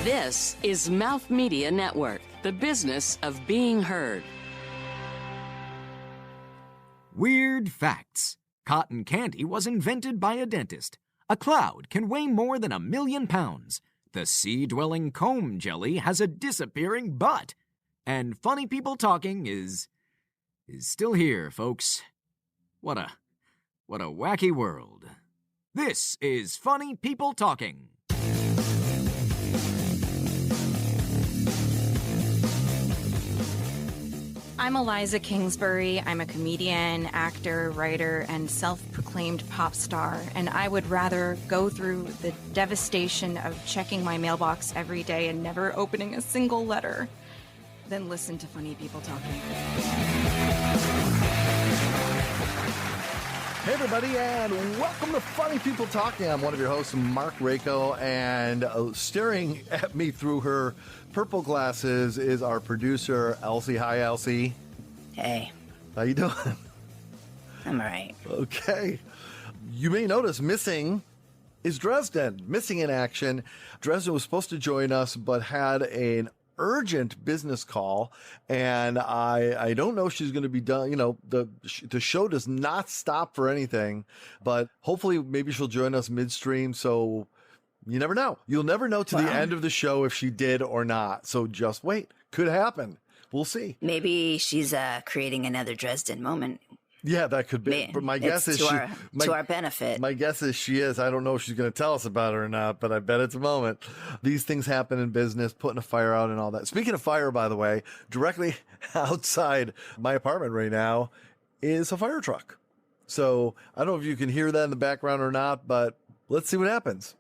This is Mouth Media Network, the business of being heard. Weird facts. Cotton candy was invented by a dentist. A cloud can weigh more than 1,000,000 pounds. The sea-dwelling comb jelly has a disappearing butt. And funny people talking is still here, folks. What a wacky world. This is Funny People Talking. I'm Eliza Kingsbury. I'm a comedian, actor, writer, and self-proclaimed pop star, and I would rather go through the devastation of checking my mailbox every day and never opening a single letter than listen to funny people talking. Hey everybody, and welcome to Funny People Talking. I'm one of your hosts, Mark Rako, and staring at me through her purple glasses is our producer, Elsie. Hi, Elsie. Hey. How you doing? I'm all right. Okay. You may notice missing is Dresden. Missing in action. Dresden was supposed to join us, but had an urgent business call, and I don't know if she's going to be done. You know, the show does not stop for anything, but hopefully maybe she'll join us midstream. So you never know. You'll never know to the end of the show if she did or not. So just wait. Could happen. We'll see. Maybe she's creating another Dresden moment. Yeah, that could be. But my guess is to our benefit. My guess is she is. I don't know if she's going to tell us about it or not, but I bet it's a moment. These things happen in business, putting a fire out and all that. Speaking of fire, by the way, directly outside my apartment right now is a fire truck. So I don't know if you can hear that in the background or not, but let's see what happens.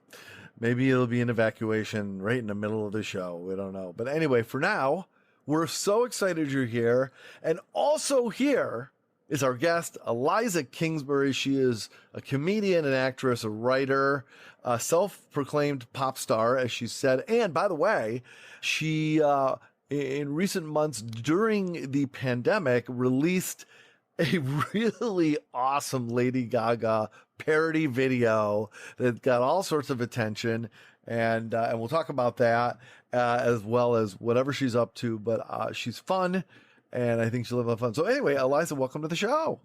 Maybe it'll be an evacuation right in the middle of the show. We don't know. But anyway, for now, we're so excited you're here. And also here is our guest, Eliza Kingsbury. She is a comedian, an actress, a writer, a self-proclaimed pop star, as she said. And by the way, she, in recent months during the pandemic, released a really awesome Lady Gaga parody video that got all sorts of attention. And we'll talk about that as well as whatever she's up to. But she's fun. And I think she'll have a lot of fun. So anyway, Eliza, welcome to the show.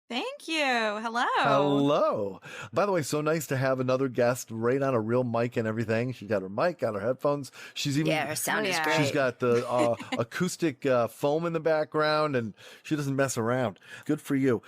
Thank you. Hello. Hello. By the way, so nice to have another guest right on a real mic and everything. She got her mic, got her headphones. She's even her sound is great. She's got the acoustic foam in the background, and she doesn't mess around. Good for you.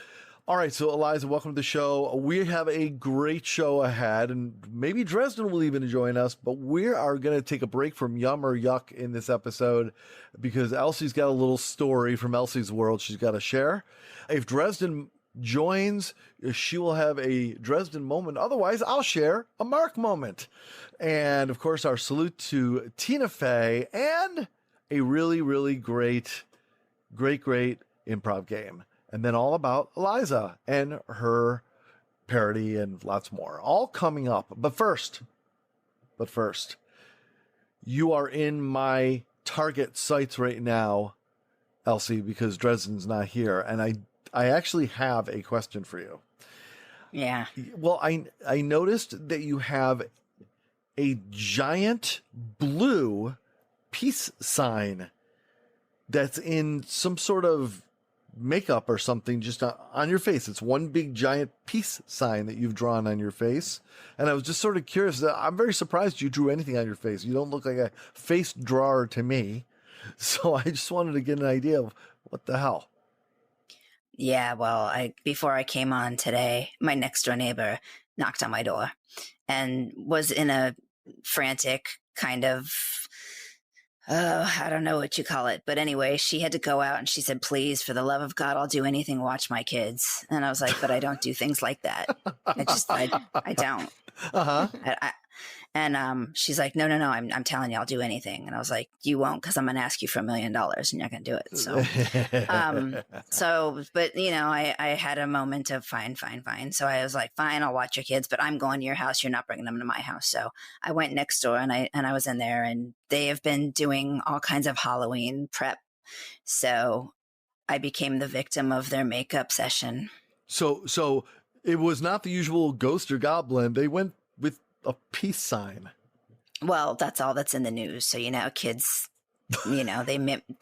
All right, so Eliza, welcome to the show. We have a great show ahead, and maybe Dresden will even join us, but we are going to take a break from Yum or Yuck in this episode because Elsie's got a little story from Elsie's world she's got to share. If Dresden joins, she will have a Dresden moment. Otherwise, I'll share a Mark moment. And, of course, our salute to Tina Fey and a really, really great improv game. And then all about Eliza and her parody and lots more. All coming up. But first, you are in my target sights right now, Elsie, because Dresden's not here. And I actually have a question for you. Yeah. Well, I noticed that you have a giant blue peace sign that's in some sort of makeup or something just on your face. It's one big giant peace sign that you've drawn on your face. And I was just sort of curious. I'm very surprised you drew anything on your face. You don't look like a face drawer to me. So I just wanted to get an idea of what the hell. Yeah, well, before I came on today, my next door neighbor knocked on my door and was in a frantic kind of, I don't know what you call it. But anyway, she had to go out and she said, please, for the love of God, I'll do anything, watch my kids. And I was like, but I don't do things like that. I don't. Uh-huh. And she's like, no, I'm telling you, I'll do anything. And I was like, you won't, because I'm going to ask you for $1 million and you're not going to do it. So, but you know, I had a moment of fine. So I was like, fine, I'll watch your kids, but I'm going to your house. You're not bringing them to my house. So I went next door and I was in there, and they have been doing all kinds of Halloween prep. So I became the victim of their makeup session. So it was not the usual ghost or goblin. They went with a peace sign. Well, that's all that's in the news. So, kids, they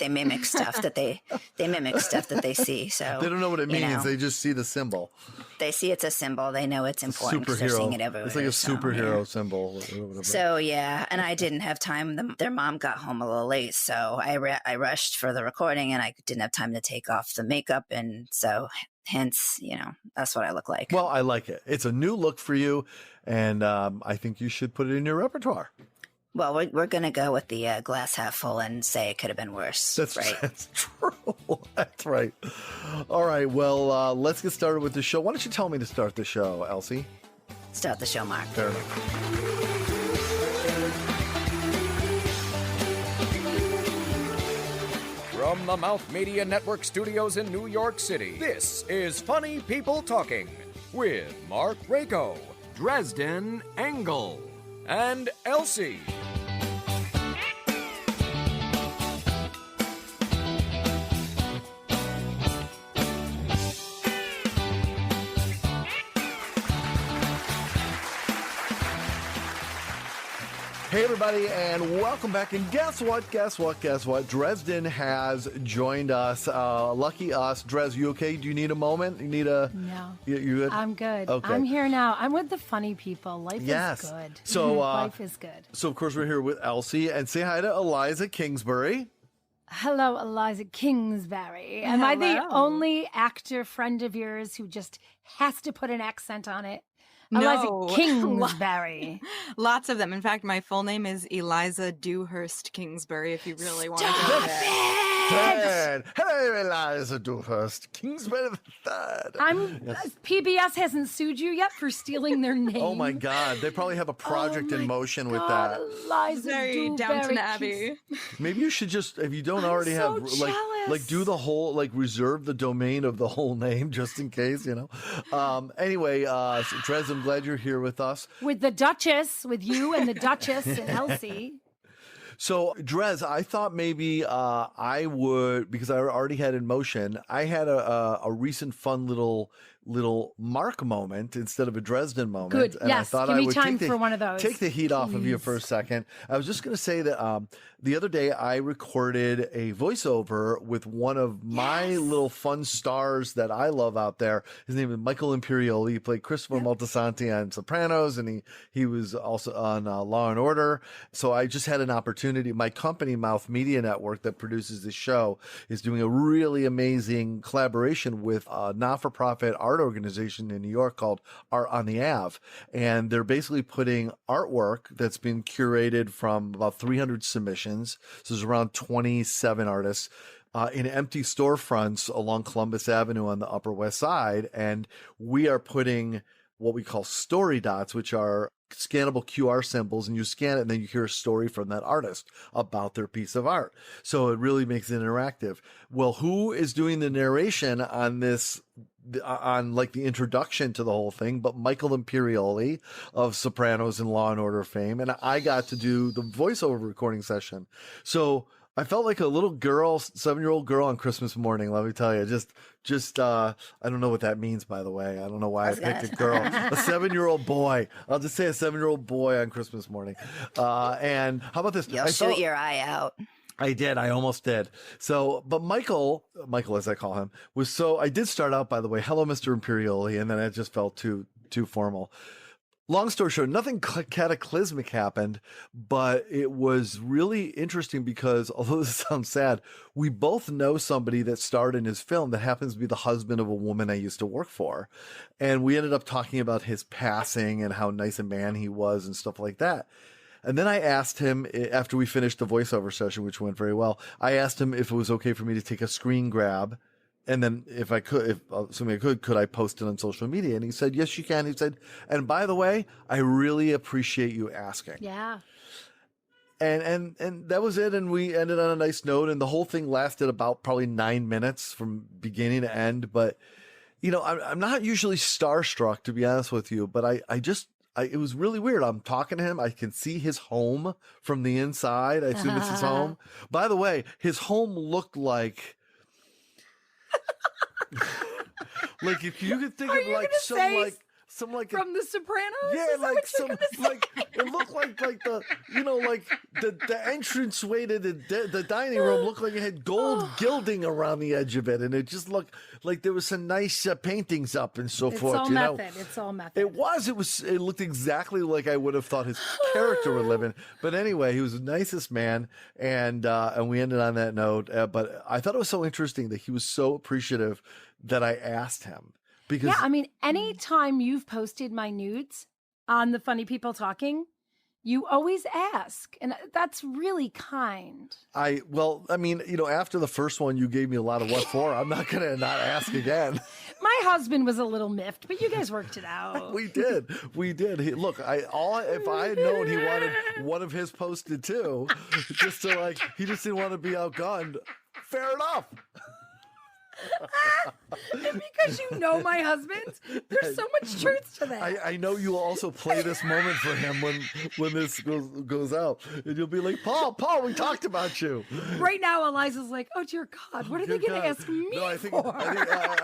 mimic stuff that they see. So They don't know what it means. They just see the symbol. They see it's a symbol. They know it's important because they're seeing it everywhere. It's like a superhero symbol. So, yeah. And I didn't have time. Their mom got home a little late. So I rushed for the recording and I didn't have time to take off the makeup. And so hence, that's what I look like. Well, I like it. It's a new look for you. And I think you should put it in your repertoire. Well, we're going to go with the glass half full and say it could have been worse. That's right. That's true. That's right. All right. Well, let's get started with the show. Why don't you tell me to start the show, Elsie? Start the show, Mark. Fair enough. From the Mouth Media Network studios in New York City, this is Funny People Talking with Mark Rako, Dresden Engel, and Elsie. Hey, everybody, and welcome back. And guess what? Dresden has joined us. Lucky us. Dres, you okay? Do you need a moment? You need a... No. You good? I'm good. Okay. I'm here now. I'm with the funny people. Life is good. So, life is good. So, of course, we're here with Elsie. And say hi to Eliza Kingsbury. Hello, Eliza Kingsbury. Am I the only actor friend of yours who just has to put an accent on it? Eliza Kingsbury. Lots of them. In fact, my full name is Eliza Dewhurst Kingsbury, if you really want to go there. Hey, Eliza Dewhurst Kingsbury III. PBS hasn't sued you yet for stealing their name. Oh, my God. They probably have a project in motion with that. Eliza Very Downton Abbey. Maybe you should just, if you don't already have, like do the whole, reserve the domain of the whole name just in case, Anyway, so Trez, I'm glad you're here with us. With the Duchess, with you and the Duchess and Elsie. So, Drez, I thought maybe I would, because I already had in motion, I had a recent fun little Mark moment instead of a Dresden moment. Good. And yes. I thought Give me I would time for one of those. Take the heat off of you for a second. I was just going to say that the other day I recorded a voiceover with one of my little fun stars that I love out there. His name is Michael Imperioli. He played Christopher Moltisanti on Sopranos, and he was also on Law and Order. So I just had an opportunity. My company, Mouth Media Network, that produces this show, is doing a really amazing collaboration with a not-for-profit art organization in New York called Art on the Ave. And they're basically putting artwork that's been curated from about 300 submissions. So there's around 27 artists in empty storefronts along Columbus Avenue on the Upper West Side. And we are putting what we call story dots, which are scannable QR symbols, and you scan it and then you hear a story from that artist about their piece of art. So it really makes it interactive. Well, who is doing the narration on this, on like the introduction to the whole thing, but Michael Imperioli of Sopranos and Law and Order fame. And I got to do the voiceover recording session. So I felt like a little girl, 7-year-old girl on Christmas morning. Let me tell you, just I don't know what that means, by the way. I don't know why I picked a girl, a 7-year-old boy. I'll just say a 7-year-old boy on Christmas morning. And how about this? You'll shoot your eye out. I did. I almost did. So, but Michael, as I call him, I did start out, by the way, hello, Mr. Imperioli. And then it just felt too formal. Long story short, nothing cataclysmic happened, but it was really interesting because, although this sounds sad, we both know somebody that starred in his film that happens to be the husband of a woman I used to work for. And we ended up talking about his passing and how nice a man he was and stuff like that. And then I asked him, after we finished the voiceover session, which went very well, I asked him if it was okay for me to take a screen grab. And then if I could, assuming I could I post it on social media? And he said, yes, you can. He said, and by the way, I really appreciate you asking. Yeah. And that was it. And we ended on a nice note. And the whole thing lasted about probably 9 minutes from beginning to end. But, I'm not usually starstruck, to be honest with you. But it was really weird. I'm talking to him. I can see his home from the inside. I assume it's his home. By the way, his home looked like... like if you could think of like some some like from The Sopranos. Yeah, Is like some like it looked like the like the entrance way to the dining room looked like it had gold gilding around the edge of it, and it just looked like there was some nice paintings up and so forth. All method. It's all method. It looked exactly like I would have thought his character would live in. But anyway, he was the nicest man, and we ended on that note. But I thought it was so interesting that he was so appreciative that I asked him. Because, yeah, I mean, anytime you've posted my nudes on the Funny People Talking, you always ask, and that's really kind. After the first one, you gave me a lot of what for. I'm not going to not ask again. My husband was a little miffed, but you guys worked it out. We did. If I had known he wanted one of his posted too, he just didn't want to be outgunned. Fair enough. And because you know my husband, there's so much truth to that. I know you'll also play this moment for him when this goes out, and you'll be like, Paul, we talked about you. Right now, Eliza's like, oh dear God, what are they going to ask me for? I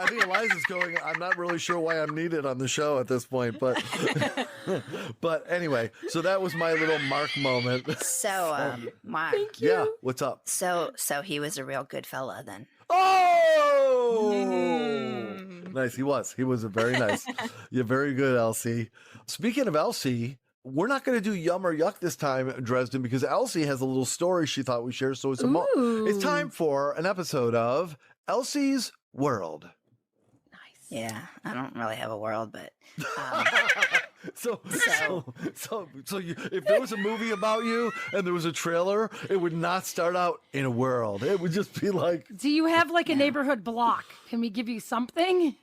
think Eliza's going, I'm not really sure why I'm needed on the show at this point, but but anyway, so that was my little Mark moment. So, Mark. Thank you. Yeah, what's up? So he was a real good fella then. Oh, nice. He was a very nice. You're very good, Elsie. Speaking of Elsie, we're not going to do Yum or Yuck this time, Dresden, because Elsie has a little story she thought we'd share. So it's time for an episode of Elsie's World. Nice. Yeah, I don't really have a world, but So if there was a movie about you and there was a trailer, it would not start out in a world. It would just be like. Do you have like a neighborhood block? Can we give you something?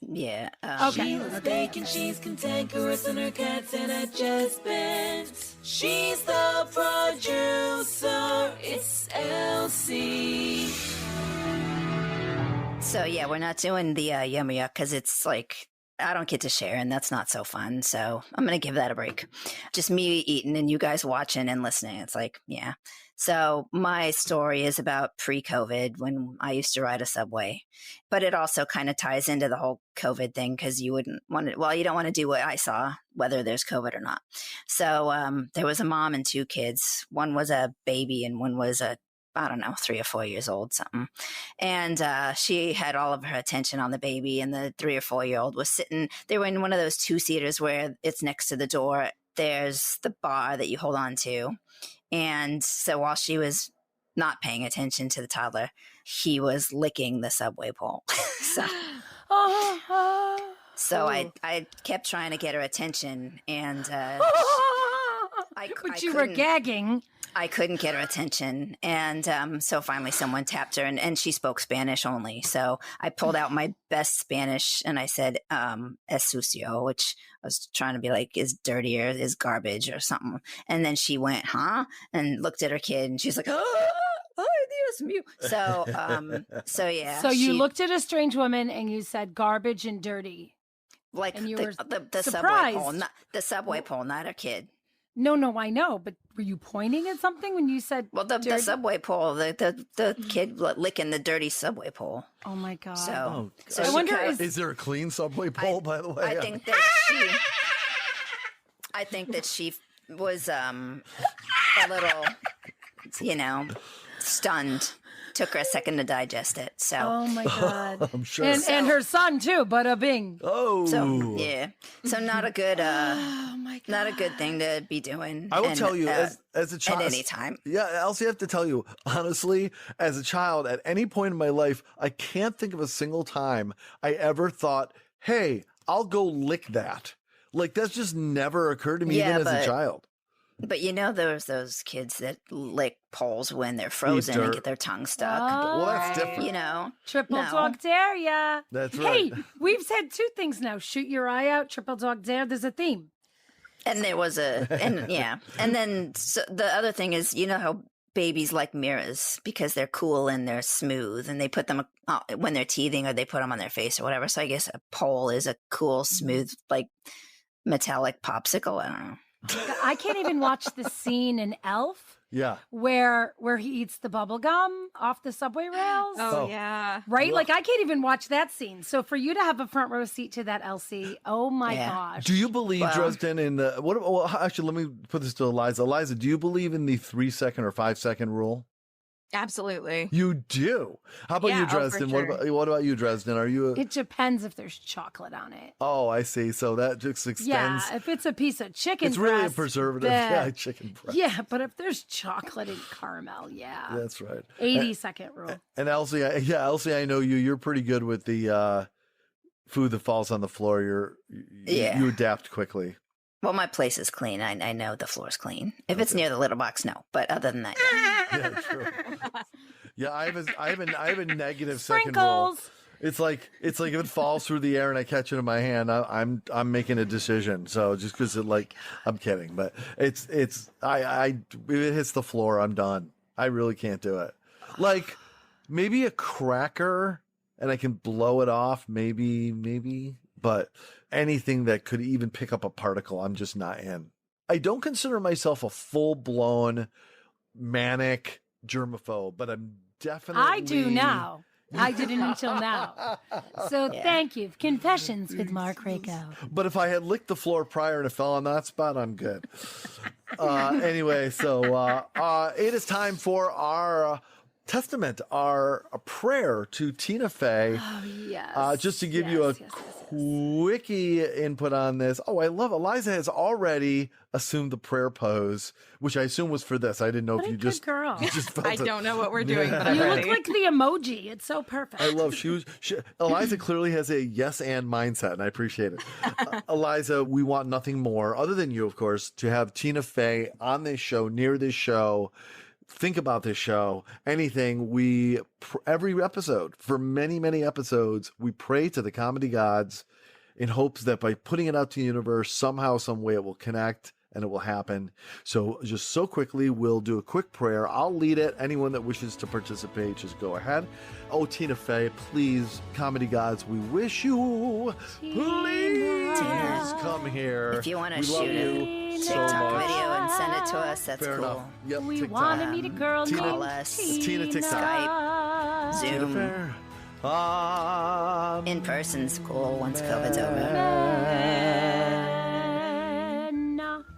Yeah. Okay. She's bacon, she's cantankerous, and her cat's an adjustment. She's the producer. It's Elsie. So yeah, we're not doing the Yum or Yuck because it's like I don't get to share, and that's not so fun. So I'm going to give that a break. Just me eating and you guys watching and listening. It's like, yeah. So my story is about pre-COVID when I used to ride a subway, but it also kind of ties into the whole COVID thing because you wouldn't want to, well, you don't want to do what I saw, whether there's COVID or not. So there was a mom and two kids. One was a baby and one was I don't know, 3 or 4 years old, something. And she had all of her attention on the baby, and the 3 or 4 year old was sitting, they were in one of those 2-seaters where it's next to the door. There's the bar that you hold on to. And so while she was not paying attention to the toddler, he was licking the subway pole. So I kept trying to get her attention, and but you were gagging. I couldn't get her attention. And so finally someone tapped her, and she spoke Spanish only. So I pulled out my best Spanish and I said, es sucio, which I was trying to be like, is dirty or is garbage or something. And then she went, huh? And looked at her kid and she's like, oh, Dios mío. So yeah. So you looked at a strange woman and you said garbage and dirty. Like and you the subway pole, not the subway pole, not her kid. No, I know, but were you pointing at something when you said? Well, the subway pole, the kid licking the dirty subway pole. Oh my God! So I wonder, is there a clean subway pole? By the way, I think that she was a little, stunned. Took her a second to digest it. So, oh my God, I'm sure, and her son too. Bada bing. Oh, so yeah, so not a good, oh my God, not a good thing to be doing. I will tell you, as a child, at any time. Yeah, Elsie, I have to tell you honestly, as a child, at any point in my life, I can't think of a single time I ever thought, "Hey, I'll go lick that." Like that's just never occurred to me, even as a child. But there's those kids that lick poles when they're frozen and get their tongue stuck. Oh, well, that's different. Triple dog dare ya. That's right. Hey, we've said 2 things now. Shoot your eye out, triple dog dare. There's a theme. And there was and then the other thing is, how babies like mirrors because they're cool and they're smooth and they put them when they're teething or they put them on their face or whatever. So I guess a pole is a cool, smooth, like metallic popsicle. I don't know. I can't even watch the scene in Elf Yeah. where he eats the bubble gum off the subway rails. Oh, yeah. Right? Like, I can't even watch that scene. So for you to have a front row seat to that, Elsie, oh my gosh. Do you believe, Dresden, in the... Well, actually, let me put this to Eliza. Eliza, do you believe in the 3-second or 5-second rule? Absolutely. You do. How about you, Dresden? for sure. What about you, Dresden? Are you? It depends if there's chocolate on it. Oh, I see. So that just extends. Yeah, if it's a piece of chicken It's really a breast, preservative. then- Yeah, chicken breast. Yeah, but if there's chocolate and caramel, yeah. That's right. 80-second rule. And Elsie, Elsie, I know you. You're pretty good with the food that falls on the floor. You adapt quickly. Well, my place is clean. I know the floor's clean. If it's near the litter box, no. But other than that, Yeah, true. Yeah, I have a negative second rule. Sprinkles. It's like if it falls through the air and I catch it in my hand, I'm making a decision. So just because I'm kidding, but if it hits the floor, I'm done. I really can't do it. Like maybe a cracker and I can blow it off, maybe, but anything that could even pick up a particle, I'm just not in. I don't consider myself a full-blown manic germaphobe, but I'm definitely... I do now. I didn't until now. So thank you. Confessions with Mark Rako. But if I had licked the floor prior and it fell on that spot, I'm good. Anyway, so it is time for our testament, our prayer to Tina Fey. Oh, yes. Just to give you a quickie input on this. Oh, I love Eliza has already assumed the prayer pose, which I assume was for this. I didn't know What if a you good just girl. you just felt I it. don't know what we're doing, but I'm You ready. look like the emoji. It's so perfect. I love Eliza clearly has a yes and mindset, and I appreciate it. Eliza, we want nothing more other than you, of course, to have Tina Fey on this show, near this show. Think about this show. Anything every episode, for many, many episodes, we pray to the comedy gods in hopes that by putting it out to the universe, somehow, some way it will connect and it will happen. So just so quickly, we'll do a quick prayer. I'll lead it. Anyone that wishes to participate, just go ahead. Oh, Tina Fey, please, comedy gods, we wish you, please come here. if you want to We love shoot you a so TikTok much. video and send it to us, that's Fair cool. enough. Yep, We TikTok. want to meet a girl Tina- named Call us. Tina TikTok. Skype, Tina Zoom. Fair. In person's cool once COVID's over.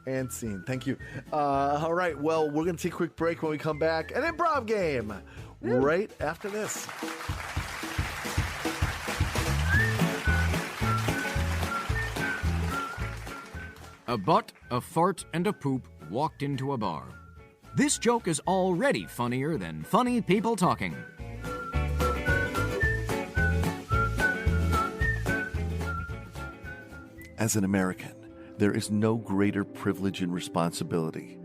And scene. Thank you. All right. Well, we're going to take a quick break. When we come back, an improv game right after this. A butt, a fart, and a poop walked into a bar. This joke is already funnier than funny people talking. As an American, there is no greater privilege and responsibility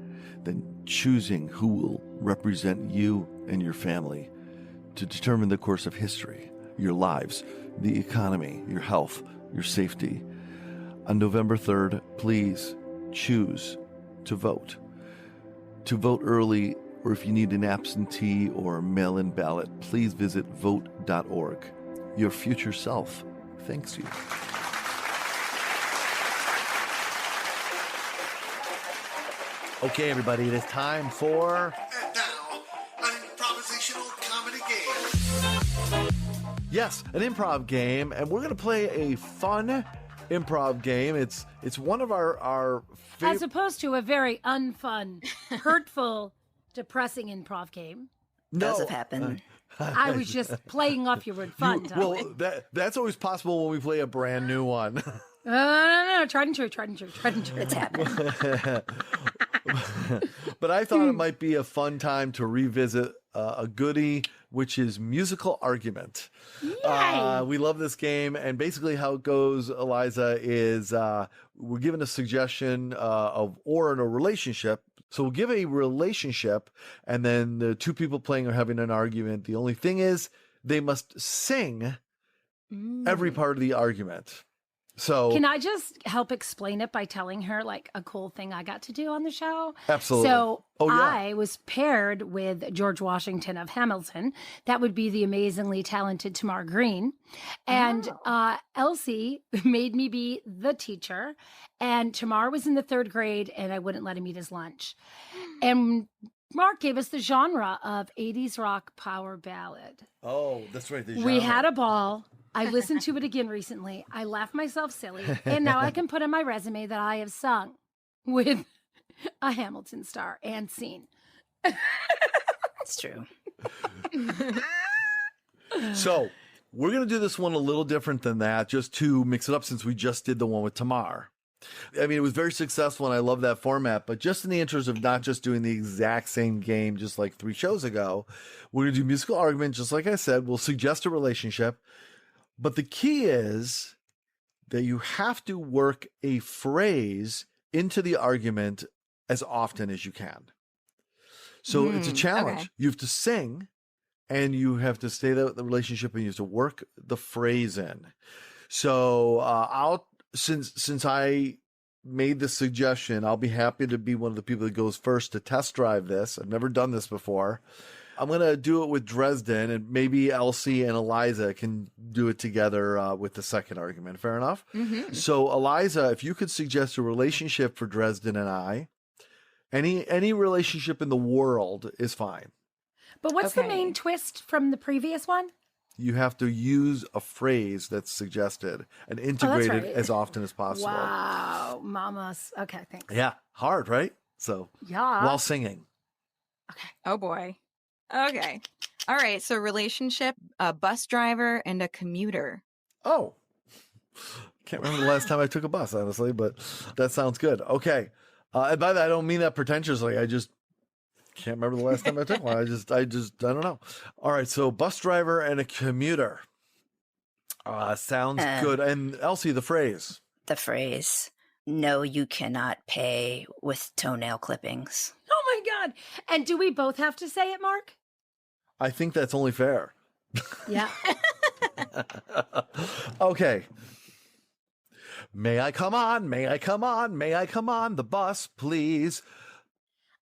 than choosing who will represent you and your family to determine the course of history, your lives, the economy, your health, your safety. On November 3rd, please choose to vote. To vote early, or if you need an absentee or mail-in ballot, please visit vote.org. Your future self thanks you. Okay, everybody, it is time for... And now, an improvisational comedy game. Yes, an improv game, and we're going to play a fun improv game. It's one of our favorite... As opposed to a very unfun, hurtful, depressing improv game. Does have happened. I was just playing off your word fun, Tommy. Well, that's always possible when we play a brand new one. No, tried and true. It's happened. But I thought it might be a fun time to revisit a goodie, which is musical argument. We love this game, and basically how it goes, Eliza, is we're given a suggestion or in a relationship. So we'll give a relationship, and then the two people playing are having an argument. The only thing is they must sing every part of the argument. So Can I just help explain it by telling her like a cool thing I got to do on the show? Absolutely. So Oh, yeah. I was paired with George Washington of Hamilton. That would be the amazingly talented Tamar Green. And Elsie made me be the teacher. And Tamar was in the 3rd grade and I wouldn't let him eat his lunch. And Mark gave us the genre of 80s rock power ballad. Oh, that's right. We had a ball. I listened to it again recently. I laughed myself silly. And now I can put on my resume that I have sung with a Hamilton star and scene. That's true. So we're going to do this one a little different than that, just to mix it up since we just did the one with Tamar. I mean, it was very successful and I love that format, but just in the interest of not just doing the exact same game, just like 3 shows ago, we're going to do musical argument. Just like I said, we'll suggest a relationship, but the key is that you have to work a phrase into the argument as often as you can. So it's a challenge. Okay. You have to sing and you have to stay there with the relationship and you have to work the phrase in. So since I made this suggestion, I'll be happy to be one of the people that goes first to test drive this. I've never done this before. I'm going to do it with Dresden, and maybe Elsie and Eliza can do it together with the second argument. Fair enough? Mm-hmm. So Eliza, if you could suggest a relationship for Dresden and I, any relationship in the world is fine. But what's the main twist from the previous one? You have to use a phrase that's suggested and integrate it as often as possible. Wow, mamas. Okay, thanks. Yeah, hard, right? So, yeah, while singing. Okay. Oh boy. Okay. All right. So relationship, a bus driver and a commuter. Oh, can't remember the last time I took a bus, honestly, but that sounds good. Okay. And by that, I don't mean that pretentiously. I just can't remember the last time I took one. I don't know. All right. So bus driver and a commuter. Sounds good. And Elsie, the phrase. The phrase, no, you cannot pay with toenail clippings. Oh my God. And do we both have to say it, Mark? I think that's only fair. Yeah. Okay. May I come on? May I come on? May I come on the bus, please?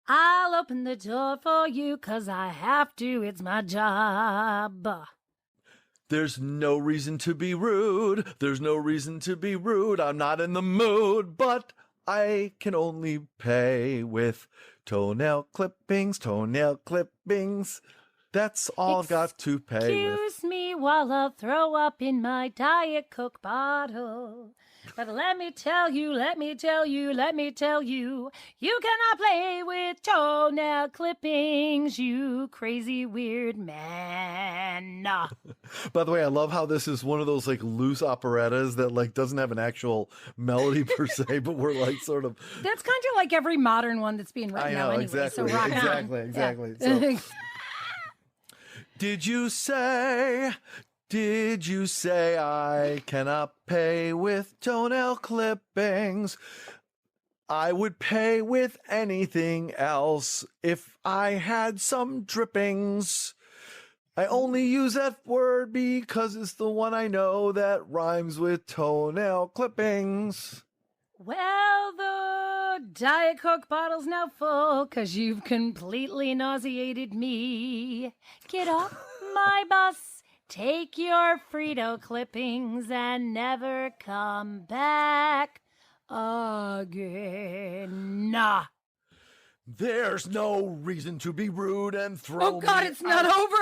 I'll open the door for you 'cause I have to. It's my job. There's no reason to be rude. There's no reason to be rude. I'm not in the mood, but I can only pay with toenail clippings, toenail clippings. That's all I've got to pay with. Excuse me while I'll throw up in my Diet Coke bottle. But let me tell you, you cannot play with toenail clippings, you crazy weird man. By the way, I love how this is one of those like loose operettas that like doesn't have an actual melody per se, but we're like sort of. That's kind of like every modern one that's being written now anyway. Exactly, so rock exactly. Yeah. So, Did you say I cannot pay with toenail clippings? I would pay with anything else if I had some drippings. I only use that word because it's the one I know that rhymes with toenail clippings. Well, the Diet Coke bottle's now full 'cause you've completely nauseated me. Get off my bus, take your Frito clippings, and never come back again. Nah. There's no reason to be rude and throw me out. Oh, God, it's not over.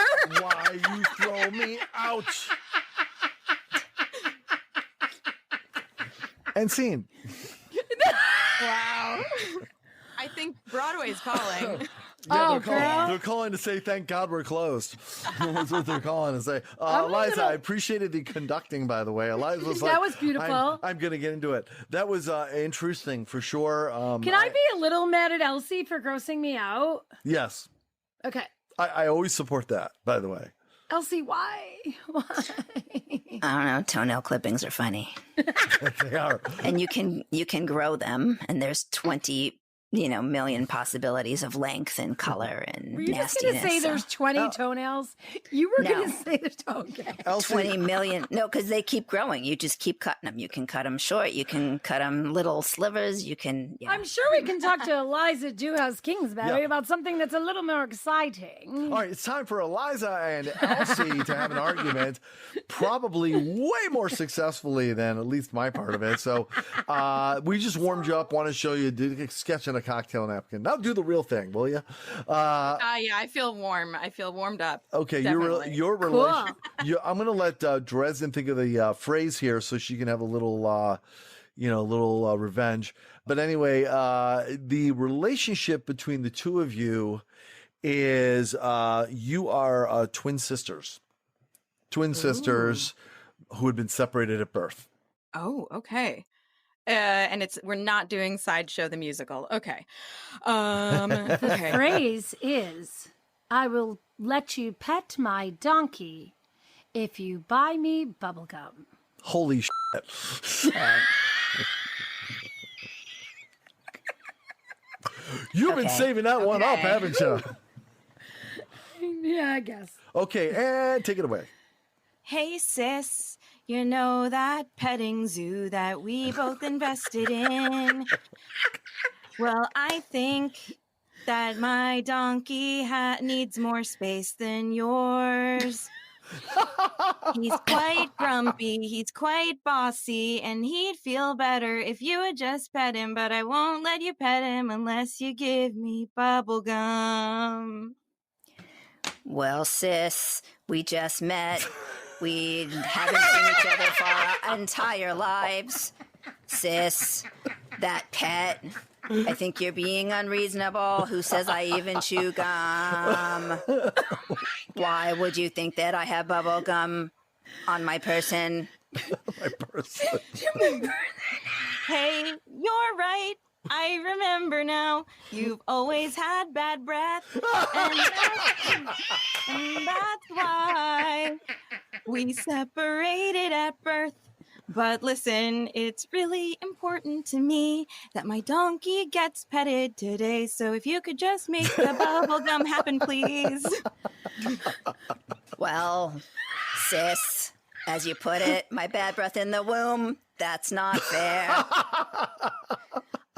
Why you throw me out? And scene. Wow. I think Broadway's calling. Yeah, they're calling to say, thank God we're closed. That's what they're calling to say. Eliza, I appreciated the conducting, by the way. Eliza was like, that was beautiful. I'm going to get into it. That was interesting for sure. Can I be a little mad at Elsie for grossing me out? Yes. Okay. I always support that, by the way. Elsie, why? Why? I don't know. Toenail clippings are funny. They are. And you can grow them, and there's 20 million possibilities of length and color and Were you nastiness. just going to say there's 20 toenails? You were going to say there's, okay. 20 million. No, because they keep growing. You just keep cutting them. You can cut them short. You can cut them little slivers. You can. Yeah. I'm sure we can talk to Eliza Kingsbury about something that's a little more exciting. All right, it's time for Eliza and Elsie to have an argument, probably way more successfully than at least my part of it. So we just warmed you up, want to show you, did a sketch and a cocktail napkin. Now do the real thing, will you? Yeah, I feel warm. I feel warmed up. Okay, Definitely. your relation. I'm going to let Dresden think of the phrase here so she can have a little, revenge. But anyway, the relationship between the two of you is you are twin sisters. Twin sisters who had been separated at birth. Oh, okay. And we're not doing Sideshow the musical. Okay. The phrase is, I will let you pet my donkey if you buy me bubblegum. Holy shit. You've been saving that one up, haven't you? Yeah, I guess. Okay, and take it away. Hey, sis, you know that petting zoo that we both invested in? Well, I think that my donkey needs more space than yours. He's quite grumpy, he's quite bossy, and he'd feel better if you would just pet him, but I won't let you pet him unless you give me bubblegum. Well, sis, we just met. We haven't seen each other for our entire lives. Sis, that pet, I think you're being unreasonable. Who says I even chew gum? Why would you think that I have bubble gum on my person? My person. Hey, you're right. I remember now. You've always had bad breath. And that's why we separated at birth. But listen, it's really important to me that my donkey gets petted today. So if you could just make the bubblegum happen, please. Well, sis, as you put it, my bad breath in the womb, that's not fair.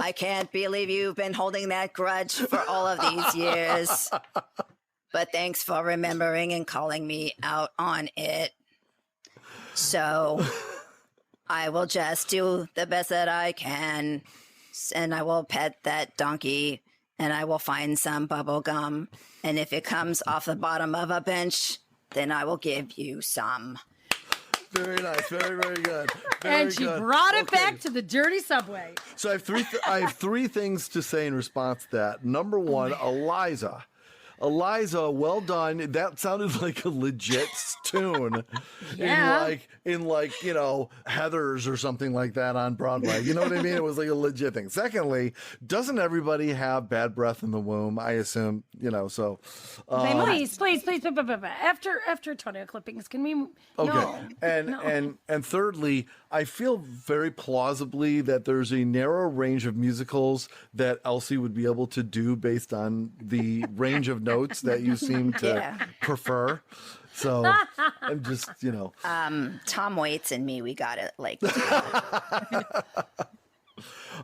I can't believe you've been holding that grudge for all of these years. But thanks for remembering and calling me out on it. So I will just do the best that I can, and I will pet that donkey, and I will find some bubble gum. And if it comes off the bottom of a bench, then I will give you some. Very nice. Very, very good. Very And she good. brought it back to the dirty subway. So I have three things to say in response to that. Number one, Eliza, well done. That sounded like a legit tune. Yeah. in Heathers or something like that on Broadway. You know what I mean? It was like a legit thing. Secondly, doesn't everybody have bad breath in the womb? I assume, so. Please. After toenail clippings, can we? Okay. No. And thirdly, I feel very plausibly that there's a narrow range of musicals that Elsie would be able to do based on the range of notes that you seem to prefer. So I'm just, Tom Waits and me, we got it like.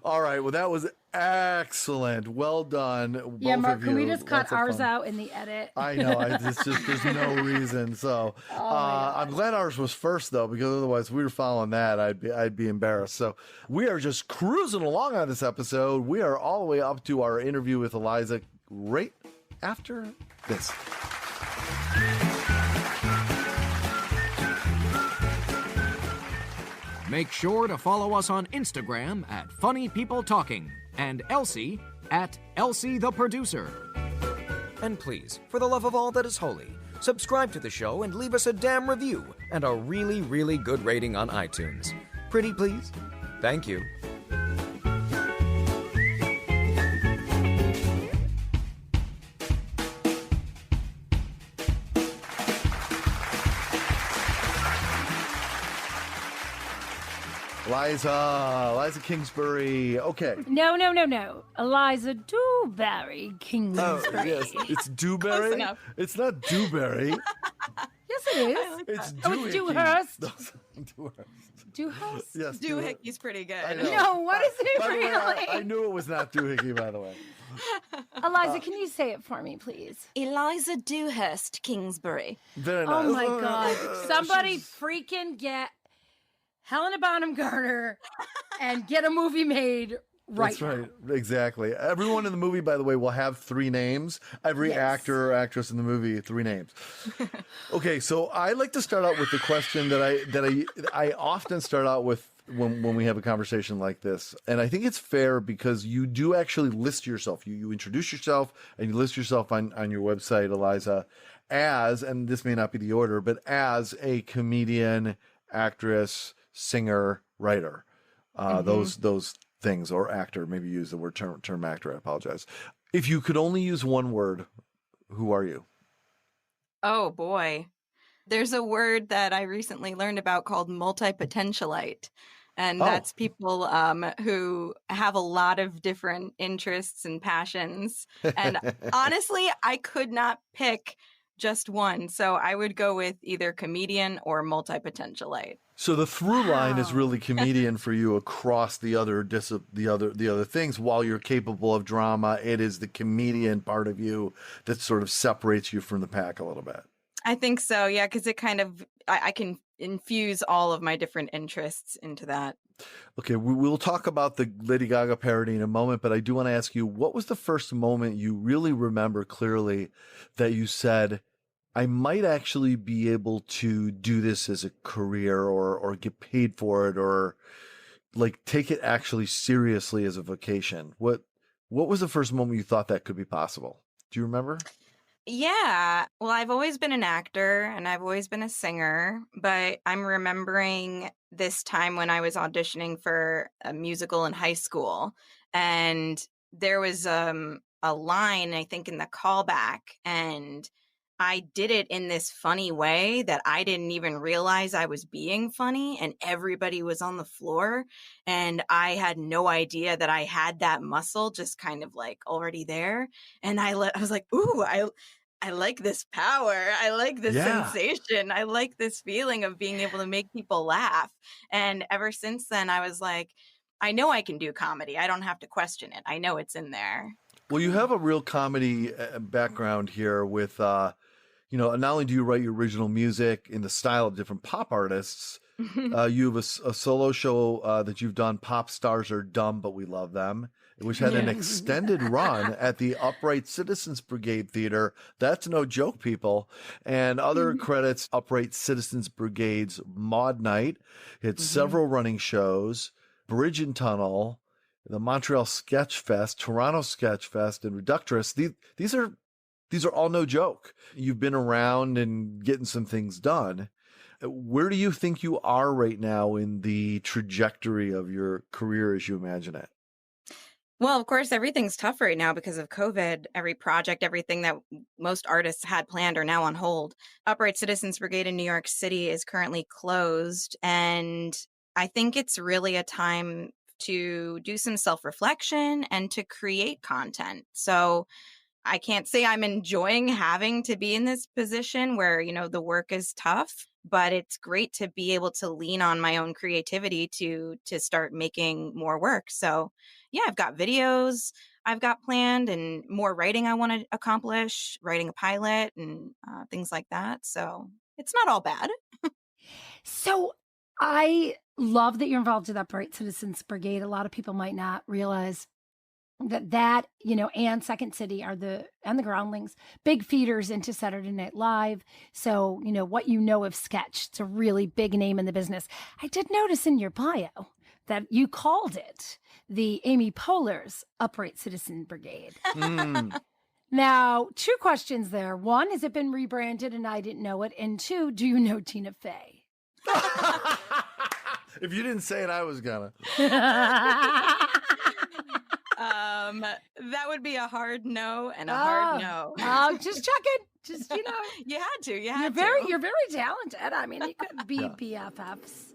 All right. Well, that was excellent. Well done. Both Yeah, Mark, of can we you. just cut Lots of ours fun. out in the edit? I know. There's no reason. So I'm glad ours was first, though, because otherwise, if we were following that, I'd be embarrassed. So we are just cruising along on this episode. We are all the way up to our interview with Eliza right after this. Make sure to follow us on Instagram at Funny People Talking and Elsie at Elsie the Producer. And please, for the love of all that is holy, subscribe to the show and leave us a damn review and a really, really good rating on iTunes. Pretty please? Thank you. Eliza Kingsbury. Okay. No. Eliza Dewberry Kingsbury. Oh, yes. It's Dewberry. Close enough. It's not Dewberry. Yes, it is. It's It's Dewhurst. Dewhurst. Dewhurst. Dewhurst? Yes. Doohicky's pretty good. I know. No, what is it By the way, really? I knew it was not Doohickey, by the way. Eliza, can you say it for me, please? Eliza Dewhurst Kingsbury. Very nice. Oh my God. Somebody freaking get Helena Bonham Carter and get a movie made right That's now. right. Exactly. Everyone in the movie, by the way, will have 3 names. Every Yes. actor or actress in the movie, 3 names. Okay, so I like to start out with the question that I often start out with when we have a conversation like this. And I think it's fair because you do actually list yourself. You introduce yourself and you list yourself on your website, Eliza, as, and this may not be the order, but as a comedian, actress, singer, writer. Those things, or actor, maybe use the word term actor. I apologize. If you could only use one word, who are you? Oh boy. There's a word that I recently learned about called multipotentialite. And Oh. that's people who have a lot of different interests and passions. And honestly, I could not pick just one. So I would go with either comedian or multipotentialite. So the through line is Wow. really comedian for you across the other things. While you're capable of drama, it is the comedian part of you that sort of separates you from the pack a little bit. I think so, yeah, because it kind of, I can infuse all of my different interests into that. Okay, we'll talk about the Lady Gaga parody in a moment, but I do want to ask you, what was the first moment you really remember clearly that you said, I might actually be able to do this as a career or get paid for it or like take it actually seriously as a vocation? What was the first moment you thought that could be possible? Do you remember? Yeah, well, I've always been an actor and I've always been a singer, but I'm remembering this time when I was auditioning for a musical in high school, and there was a line, I think, in the callback, and I did it in this funny way that I didn't even realize I was being funny, and everybody was on the floor, and I had no idea that I had that muscle just kind of like already there, and I was like, ooh, I like this power. I like this sensation. I like this feeling of being able to make people laugh. And ever since then, I was like, I know I can do comedy. I don't have to question it. I know it's in there. Well, you have a real comedy background here with, not only do you write your original music in the style of different pop artists, you have a solo show that you've done, Pop Stars Are Dumb, But We Love Them, which had an extended run at the Upright Citizens Brigade Theater. That's no joke, people. And other credits, Upright Citizens Brigade's Maud Night. It's several running shows, Bridge and Tunnel, the Montreal Sketch Fest, Toronto Sketch Fest, and Reductress. These are all no joke. You've been around and getting some things done. Where do you think you are right now in the trajectory of your career as you imagine it? Well, of course, everything's tough right now because of COVID. Every project, everything that most artists had planned are now on hold. Upright Citizens Brigade in New York City is currently closed. And I think it's really a time to do some self-reflection and to create content. So I can't say I'm enjoying having to be in this position where, the work is tough, but it's great to be able to lean on my own creativity to start making more work. So yeah, I've got videos I've got planned and more writing I want to accomplish, writing a pilot and things like that. So it's not all bad. So I love that you're involved with Upright Citizens Brigade. A lot of people might not realize that and Second City are and the Groundlings, big feeders into Saturday Night Live. So, what of sketch, it's a really big name in the business. I did notice in your bio that you called it the Amy Poehler's Upright Citizen Brigade. Now, 2 questions there. 1, has it been rebranded and I didn't know it? And 2, do you know Tina Fey? If you didn't say it, I was gonna. That would be a hard no and a hard no. Oh, just checking. Just, You had to. You're very talented. I mean, you could be BFFs.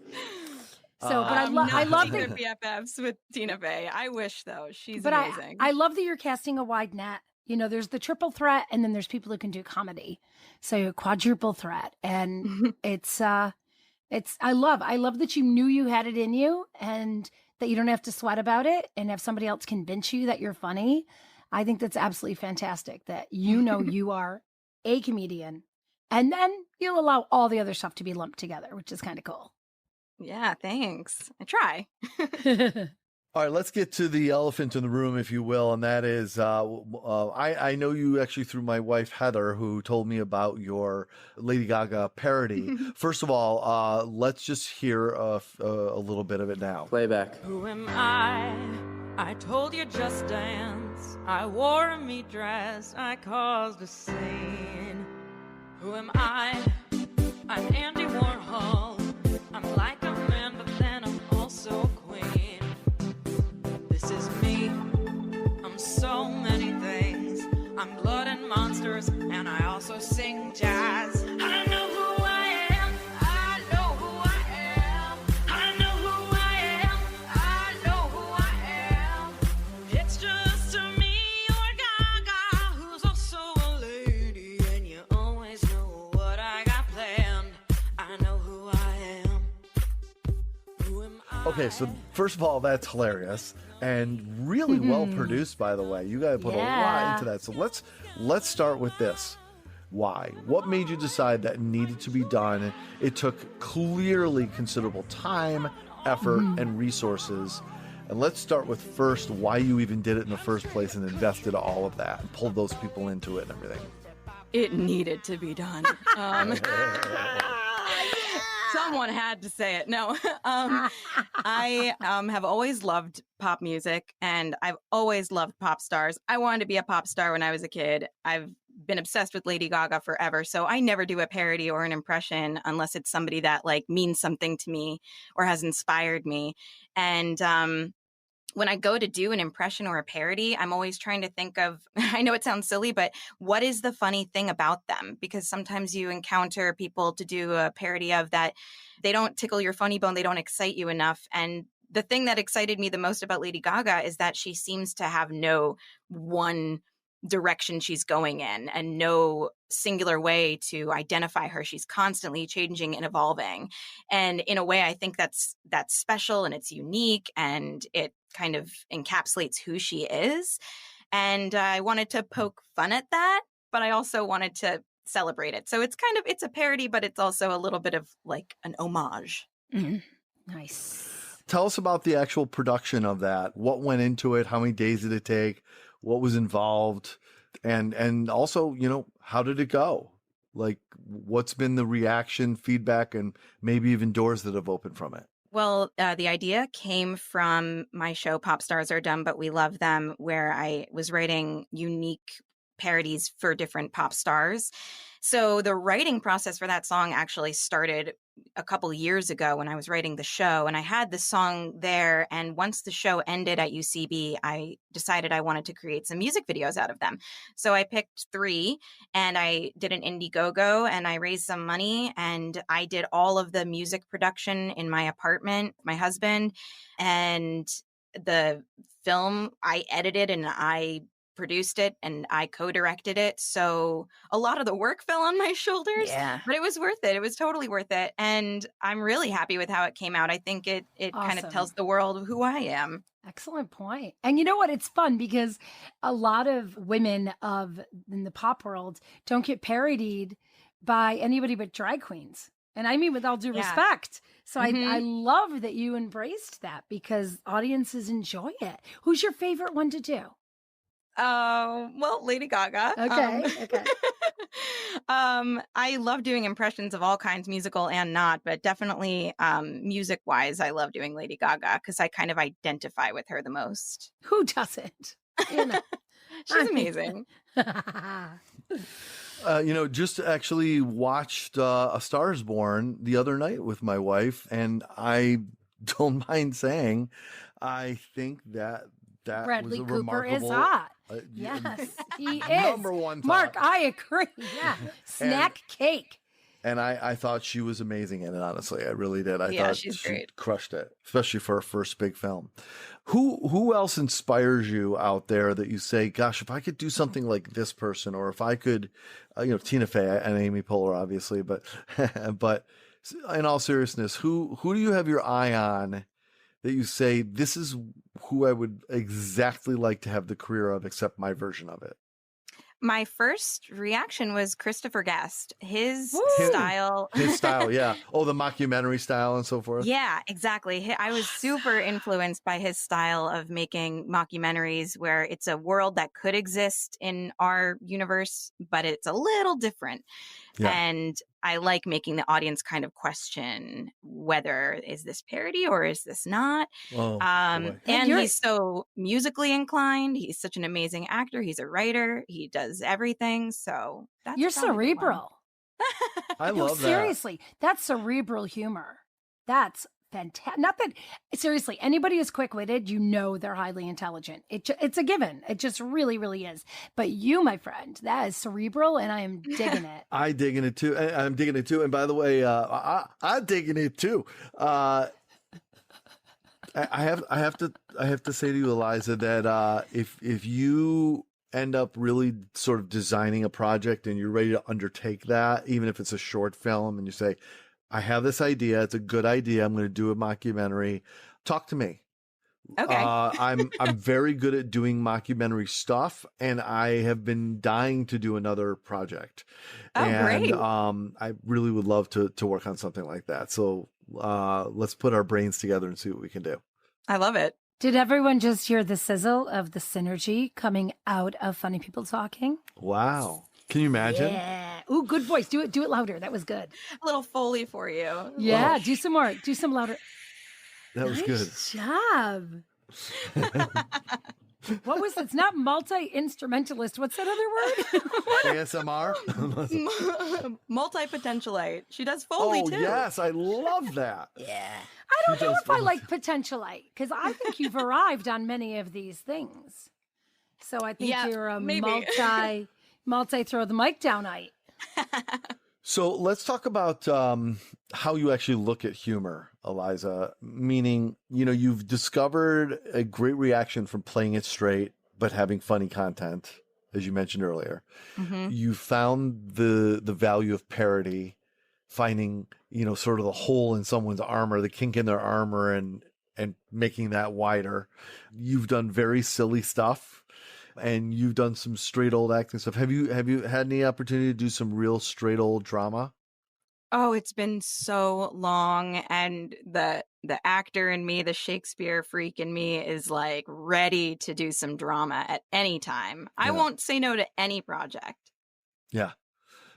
So, but I love that that. BFFs with Tina Fey. I wish though. She's But amazing. I love that you're casting a wide net. There's the triple threat, and then there's people who can do comedy. So quadruple threat, and I love that you knew you had it in you, and that you don't have to sweat about it and have somebody else convince you that you're funny. I think that's absolutely fantastic that you are a comedian, and then you'll allow all the other stuff to be lumped together, which is kind of cool. Yeah, thanks. I try. All right, let's get to the elephant in the room, if you will, and that is, I know you actually through my wife Heather, who told me about your Lady Gaga parody. First of all, let's just hear a little bit of it now. Playback. Who am I told you just dance. I wore a meat dress. I caused a scene. Who am I? I'm Andy Warhol. I'm like a man, but then I'm also a queen. This is me. I'm so many things. I'm blood and monsters, and I also sing jazz. I know who I am. I know who I am. I know who I am. I know who I am. It's just a me or Gaga, who's also a lady, and you always know what I got planned. I know who I am. Who am I? Okay, so first of all, that's hilarious and really well produced, by the way. You got to put a lot into that. So let's start with this. Why? What made you decide that needed to be done? It took clearly considerable time, effort, and resources. And let's start with first why you even did it in the first place and invested all of that and pulled those people into it and everything. It needed to be done. Someone had to say it. No, I have always loved pop music, and I've always loved pop stars. I wanted to be a pop star when I was a kid. I've been obsessed with Lady Gaga forever, so I never do a parody or an impression unless it's somebody that like means something to me or has inspired me. And when I go to do an impression or a parody, I'm always trying to think of, I know it sounds silly, but what is the funny thing about them? Because sometimes you encounter people to do a parody of that, they don't tickle your funny bone, they don't excite you enough. And the thing that excited me the most about Lady Gaga is that she seems to have no one direction she's going in and no singular way to identify her. She's constantly changing and evolving. And in a way, I think that's special and it's unique and it kind of encapsulates who she is. And I wanted to poke fun at that, but I also wanted to celebrate it. So it's a parody, but it's also a little bit of like an homage. Nice. Tell us about the actual production of that. What went into it? How many days did it take? What was involved? And also, you know, how did it go? Like, what's been the reaction, feedback, and maybe even doors that have opened from it? Well, the idea came from my show, Pop Stars Are Dumb, But We Love Them, where I was writing unique parodies for different pop stars. So the writing process for that song actually started a couple years ago when I was writing the show, and I had the song there. And once the show ended at UCB, I decided I wanted to create some music videos out of them. So I picked 3 and I did an Indiegogo and I raised some money and I did all of the music production in my apartment, my husband, and the film I edited and I produced it and I co-directed it. So a lot of the work fell on my shoulders, but it was worth it. It was totally worth it. And I'm really happy with how it came out. I think it kind of tells the world who I am. Excellent point. And you know what? It's fun because a lot of women in the pop world don't get parodied by anybody but drag queens. And I mean, with all due respect. So I love that you embraced that because audiences enjoy it. Who's your favorite one to do? Well, Lady Gaga. Okay. I love doing impressions of all kinds, musical and not, but definitely music wise, I love doing Lady Gaga because I kind of identify with her the most. Who doesn't? You know. She's amazing. Just actually watched A Star Is Born the other night with my wife, and I don't mind saying, I think that Bradley was a Cooper remarkable, is hot. Yes, he is. Number one. Mark, I agree. Yeah. Snack cake. And I thought she was amazing in it, honestly. I really did. I thought she's she great. Crushed it, especially for her first big film. Who else inspires you out there that you say, gosh, if I could do something like this person, or if I could, Tina Fey and Amy Poehler, obviously, but but in all seriousness, who do you have your eye on that you say, this is who I would exactly like to have the career of, except my version of it? My first reaction was Christopher Guest. His Woo! style. His style, yeah. Oh, the mockumentary style and so forth. Yeah, exactly. I was super influenced by his style of making mockumentaries where it's a world that could exist in our universe, but it's a little different. Yeah. And I like making the audience kind of question whether is this parody or is this not. Oh, boy. And he's so musically inclined. He's such an amazing actor. He's a writer. He does everything. So that's You're probably the one. cerebral. I No, love that. seriously, that's cerebral humor. That's fantastic. Not that, seriously, anybody who's quick-witted, you know they're highly intelligent. It's a given. It just really, really is. But you, my friend, that is cerebral, and I am digging it. I'm digging it too. I'm digging it too. And by the way, I'm digging it too. I have to say to you, Eliza, that if you end up really sort of designing a project and you're ready to undertake that, even if it's a short film, and you say, I have this idea, it's a good idea, I'm going to do a mockumentary, talk to me. Okay. I'm very good at doing mockumentary stuff, and I have been dying to do another project. Oh, and great. I really would love to work on something like that. So let's put our brains together and see what we can do. I love it. Did everyone just hear the sizzle of the synergy coming out of Funny People Talking? Wow. Can you imagine? Yeah. Ooh, good voice. Do it louder. That was good. A little Foley for you. Yeah, do some more. Do some louder. That was good. Nice job. What was it? It's not multi-instrumentalist. What's that other word? ASMR? Multipotentialite. She does Foley too. Yes, I love that. Yeah. I don't She know does if I both. like potentialite because I think you've arrived on many of these things. So I think Yeah, you're a maybe. multi throw the mic down-ite. So let's talk about how you actually look at humor, Eliza. Meaning, you've discovered a great reaction from playing it straight, but having funny content, as you mentioned earlier. Mm-hmm. You found the value of parody, finding, sort of the hole in someone's armor, the kink in their armor, and making that wider. You've done very silly stuff. And you've done some straight old acting stuff. Have you had any opportunity to do some real straight old drama? Oh, it's been so long, and the actor in me, the Shakespeare freak in me, is like ready to do some drama at any time. I Yeah. won't say no to any project. Yeah.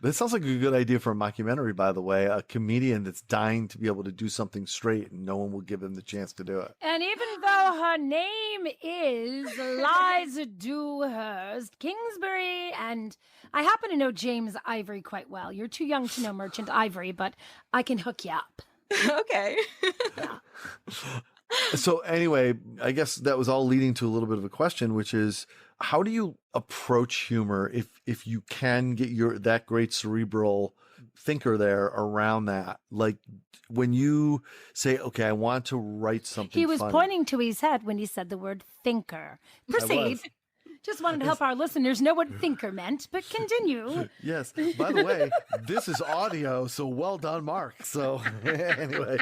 This sounds like a good idea for a mockumentary, by the way. A comedian that's dying to be able to do something straight and no one will give him the chance to do it. And even though her name is Eliza Dewhurst Kingsbury, and I happen to know James Ivory quite well. You're too young to know Merchant Ivory, but I can hook you up. Okay. So anyway, I guess that was all leading to a little bit of a question, which is, how do you approach humor if you can get that great cerebral thinker there around that? Like when you say, okay, I want to write something He was funny. pointing to his head when he said the word thinker. Proceed. was. Just wanted to help our listeners know what thinker meant, but continue. Yes. By the way, this is audio, so well done, Mark. So anyway,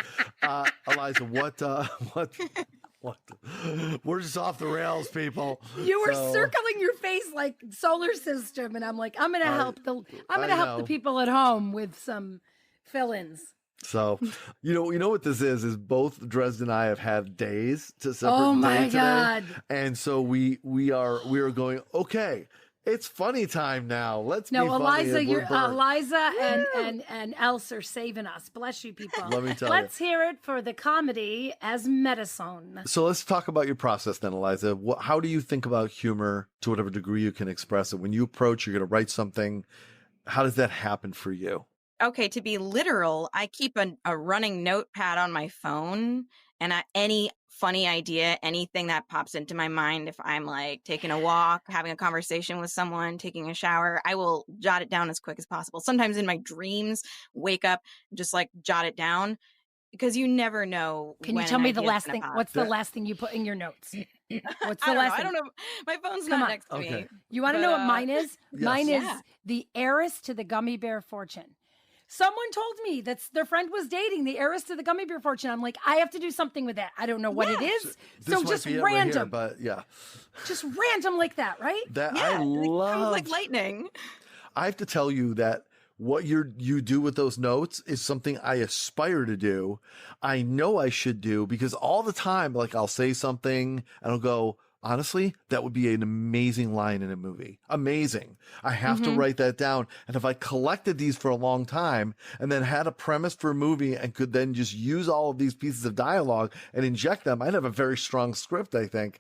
Eliza, what? We're just off the rails, people. You were So- circling your face like solar system, and I'm like, I'm gonna help the know. people at home with some fill-ins. So, you know what this is both Dresden and I have had days to separate. Oh my day today. God. And so we are going, okay, it's funny time now. Let's No, be funny. Eliza, and we're you're burnt. Eliza and Elsie are saving us. Bless you, people. Let me tell you. Let's hear it for the comedy as medicine. So let's talk about your process then, Eliza. How do you think about humor to whatever degree you can express it? When you approach, you're going to write something. How does that happen for you? Okay, to be literal, I keep a running notepad on my phone, and any funny idea, anything that pops into my mind, if I'm like taking a walk, having a conversation with someone, taking a shower, I will jot it down as quick as possible. Sometimes in my dreams, wake up, just like jot it down, because you never know. Can you when tell an me the idea's last gonna thing? pop. What's the last thing you put in your notes? What's the I don't know. last I thing? don't know. My phone's Come not on. next to Okay. me. You want to But, know what mine is? Yes. Mine is Yeah. the heiress to the gummy bear fortune. Someone told me that their friend was dating the heiress to the gummy bear fortune. I'm like, I have to do something with that. I don't know what it is. This So might just be it right here, random, but yeah, just random like that, right? that Yeah, I it comes love. like lightning. I have to tell you that what you do with those notes is something I aspire to do. I know I should do because all the time, like I'll say something and I'll go, honestly, that would be an amazing line in a movie. Amazing. I have to write that down. And if I collected these for a long time and then had a premise for a movie and could then just use all of these pieces of dialogue and inject them, I'd have a very strong script, I think.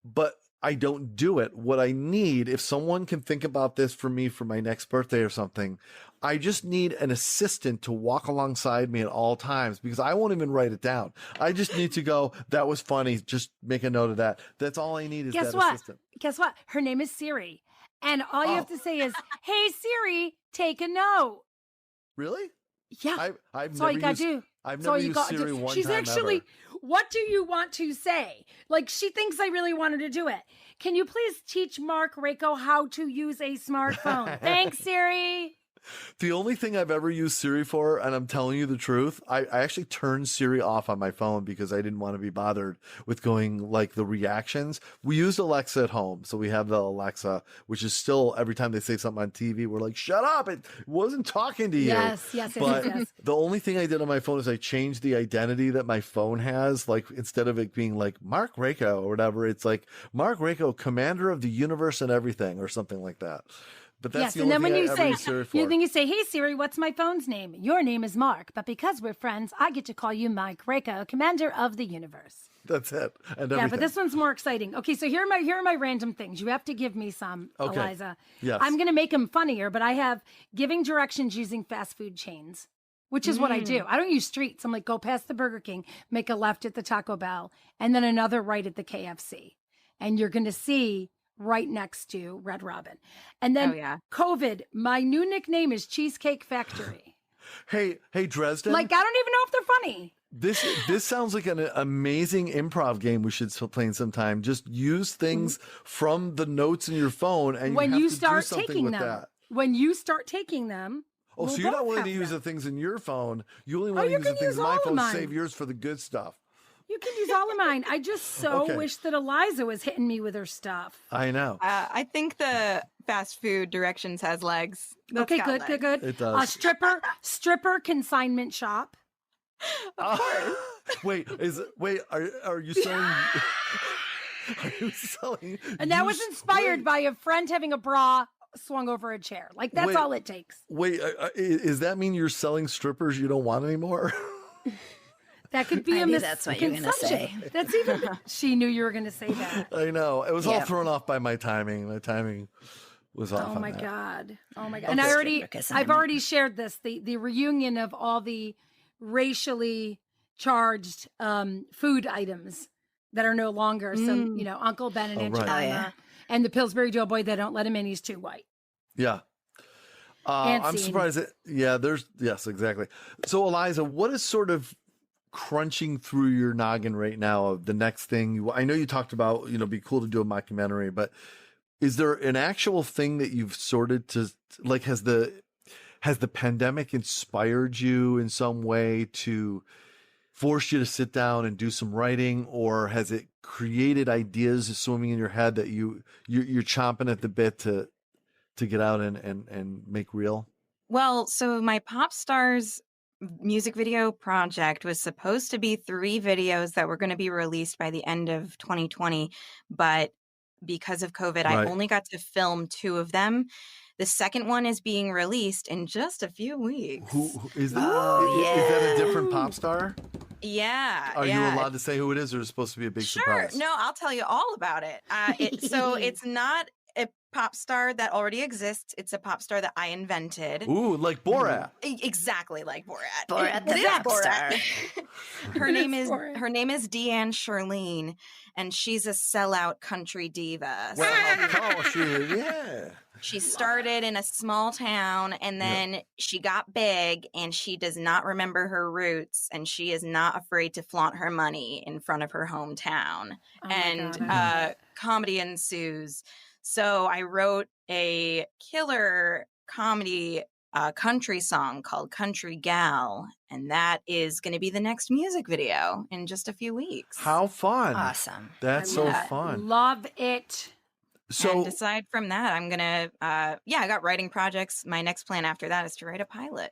But I don't do it. What I need, if someone can think about this for me for my next birthday or something, I just need an assistant to walk alongside me at all times because I won't even write it down. I just need to go, that was funny. Just make a note of that. That's all I need is Guess that what? assistant. Guess what? Her name is Siri. And all you have to say is, hey, Siri, take a note. Really? Yeah. I've That's all never you got used, to do. I've That's all never you used got to Siri do. one She's time actually, ever. what do you want to say? Like, she thinks I really want her to do it. Can you please teach Mark Rako how to use a smartphone? Thanks, Siri. The only thing I've ever used Siri for, and I'm telling you the truth, I actually turned Siri off on my phone because I didn't want to be bothered with going like the reactions. We used Alexa at home. So we have the Alexa, which is still every time they say something on TV, we're like, shut up. It wasn't talking to you. Yes. But the only thing I did on my phone is I changed the identity that my phone has. Like instead of it being like Mark Rako or whatever, it's like Mark Rako, commander of the universe and everything or something like that. But that's the and only then when thing you I say, ever used Siri for. then you say, hey, Siri, what's my phone's name? Your name is Mark, but because we're friends, I get to call you Mike Rako, commander of the universe. That's it. And Yeah, everything. but this one's more exciting. Okay, so here are my random things. You have to give me some, Okay. Eliza. Yes. I'm going to make them funnier, but I have giving directions using fast food chains, which is what I do. I don't use streets. I'm like, go past the Burger King, make a left at the Taco Bell, and then another right at the KFC. And you're going to see right next to Red Robin. And then COVID, my new nickname is Cheesecake Factory. Hey, Dresden. Like, I don't even know if they're funny. This sounds like an amazing improv game we should play sometime. Just use things from the notes in your phone, and when you you have to start do something taking with them, that. when you start taking them. Oh, we'll so you're not both willing to have use them. the things in your phone. You only want to you use the can things use in my all of phone. mine. Save yours for the good stuff. You can use all of mine. I just so Okay. wish that Eliza was hitting me with her stuff. I know. I think the fast food directions has legs. That's Okay, got good. legs. It does. Stripper consignment shop. Wait, are you selling? Are you selling? And that was inspired by a friend having a bra swung over a chair. Like, that's Wait. all it takes. Wait, is that mean you're selling strippers you don't want anymore? That could be I a knew that's what you were gonna say. That's even. She knew you were going to say that. I know. It was all Yeah. thrown off by my timing. My timing was off. Oh on my that. God. Oh my God. Okay. And Stripper I've assignment. already shared this, the reunion of all the racially charged food items that are no longer some, Uncle Ben and Oh, Aunt right. Jemima Oh, yeah. and the Pillsbury Doughboy. They don't let him in. He's too white. Yeah. And I'm scene. surprised that, yes, exactly. So Eliza, what is sort of crunching through your noggin right now of the next thing? I know you talked about, be cool to do a mockumentary, but is there an actual thing that you've sorted to, like, has the pandemic inspired you in some way to force you to sit down and do some writing, or has it created ideas swimming in your head that you're chomping at the bit to get out and make real? Well, so my Pop Stars music video project was supposed to be 3 videos that were going to be released by the end of 2020, but because of COVID, I Right. only got to film 2 of them. The second one is being released in just a few weeks. Who is that? Oh, Is that a yeah. different pop star? Yeah. Are you yeah. allowed to say who it is, or is it supposed to be a big Sure. surprise? No, I'll tell you all about it. So it's not a pop star that already exists. It's a pop star that I invented. Ooh, like Borat. Exactly like Borat. Borat the It is pop star. her name It is is Borat. her name is Deanne Charlene, and she's a sellout country diva. So Well, yeah. she started in a small town, and then she got big, and she does not remember her roots, and she is not afraid to flaunt her money in front of her hometown. Oh my And God, I love it. comedy ensues. So I wrote a killer comedy a country song called Country Gal, and that is going to be the next music video in just a few weeks. How fun. Awesome. That's so fun. Love it. So and aside from that, I'm going to, I got writing projects. My next plan after that is to write a pilot.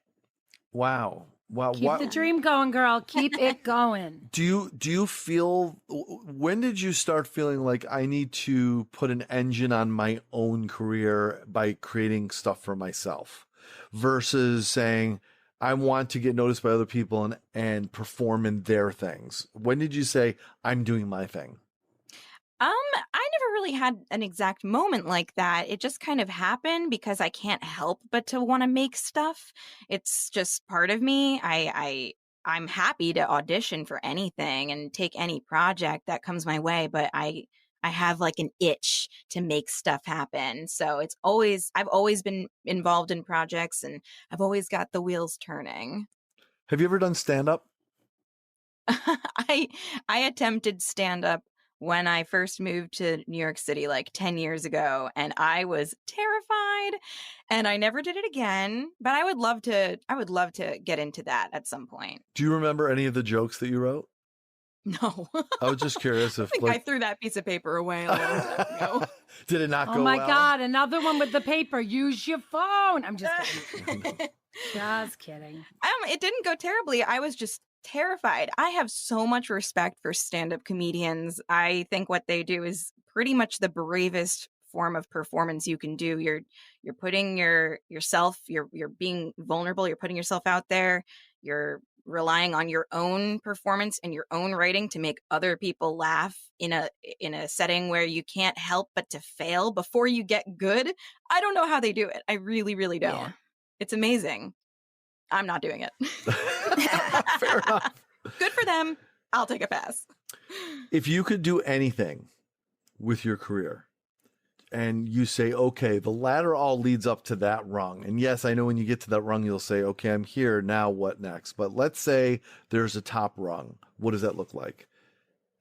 wow. Keep the dream going, girl. Keep it going. Do you feel, when did you start feeling like I need to put an engine on my own career by creating stuff for myself versus saying I want to get noticed by other people and perform in their things? When did you say I'm doing my thing? I never really had an exact moment like that. It just kind of happened because I can't help but to want to make stuff. It's just part of me. I'm happy to audition for anything and take any project that comes my way, but I have like an itch to make stuff happen. So I've always been involved in projects and I've always got the wheels turning. Have you ever done stand-up? I attempted stand-up when I first moved to New York City like 10 years ago, and I was terrified and I never did it again, but I would love to get into that at some point. Do you remember any of the jokes that you wrote? No. I was just curious if I threw that piece of paper away a long time ago. Did it not go Oh my well? God, another one with the paper. Use your phone. I'm just kidding. Just kidding. It didn't go terribly. I was just terrified. I have so much respect for stand-up comedians. I think what they do is pretty much the bravest form of performance you can do. You're putting yourself, you're being vulnerable, you're putting yourself out there, you're relying on your own performance and your own writing to make other people laugh in a setting where you can't help but to fail before you get good. I don't know how they do it. I really, really don't. Yeah. It's amazing. I'm not doing it. Fair enough. Good for them. I'll take a pass. If you could do anything with your career and you say, okay, the ladder all leads up to that rung. And yes, I know when you get to that rung, you'll say, okay, I'm here. Now what next? But let's say there's a top rung. What does that look like?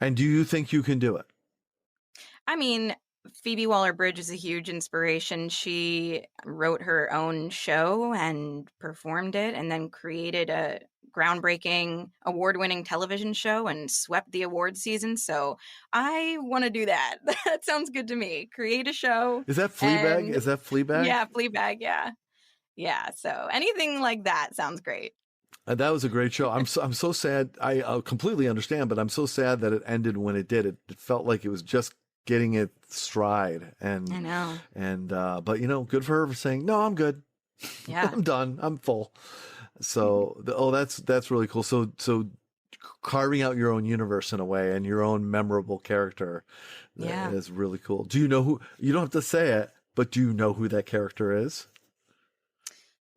And do you think you can do it? I mean, Phoebe Waller-Bridge is a huge inspiration. She wrote her own show and performed it and then created a groundbreaking award-winning television show and swept the award season. So I want to do that. That sounds good to me. Create a show. Is that Fleabag? Is that Fleabag? Yeah, Fleabag. Yeah. Yeah. So anything like that sounds great. That was a great show. I'm so sad. I completely understand, but I'm so sad that it ended when it did. It felt like it was just getting it stride. And I know. And but good for her for saying, no, I'm good. Yeah. I'm done. I'm full. So that's really cool. So carving out your own universe in a way and your own memorable character is really cool. Do you know who? You don't have to say it, but do you know who that character is?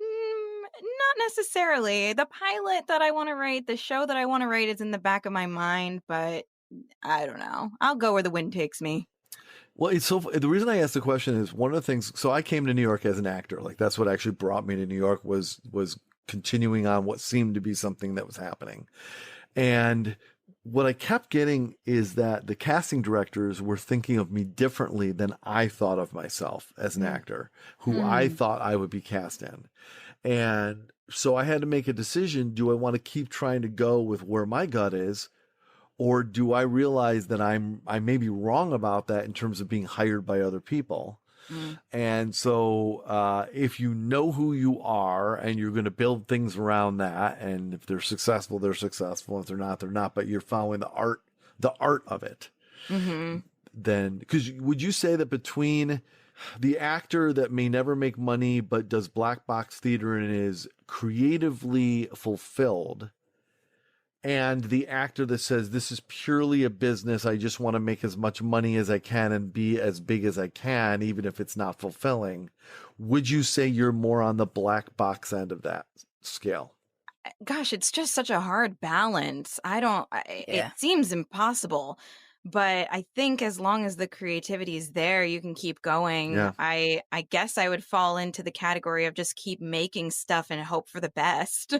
Not necessarily. The pilot that I want to write, the show that I want to write is in the back of my mind, but I don't know. I'll go where the wind takes me. Well, the reason I asked the question is one of the things. So I came to New York as an actor. Like that's what actually brought me to New York was continuing on what seemed to be something that was happening. And what I kept getting is that the casting directors were thinking of me differently than I thought of myself as an actor, who I thought I would be cast in. And so I had to make a decision. Do I want to keep trying to go with where my gut is? Or do I realize that I may be wrong about that in terms of being hired by other people? And so if you know who you are and you're going to build things around that, and if they're successful, they're successful. If they're not, they're not. But you're following the art of it. Then, because would you say that between the actor that may never make money but does black box theater and is creatively fulfilled, and the actor that says, this is purely a business, I just want to make as much money as I can and be as big as I can, even if it's not fulfilling, would you say you're more on the black box end of that scale? Gosh, it's just such a hard balance. It seems impossible, but I think as long as the creativity is there, you can keep going. Yeah. I guess I would fall into the category of just keep making stuff and hope for the best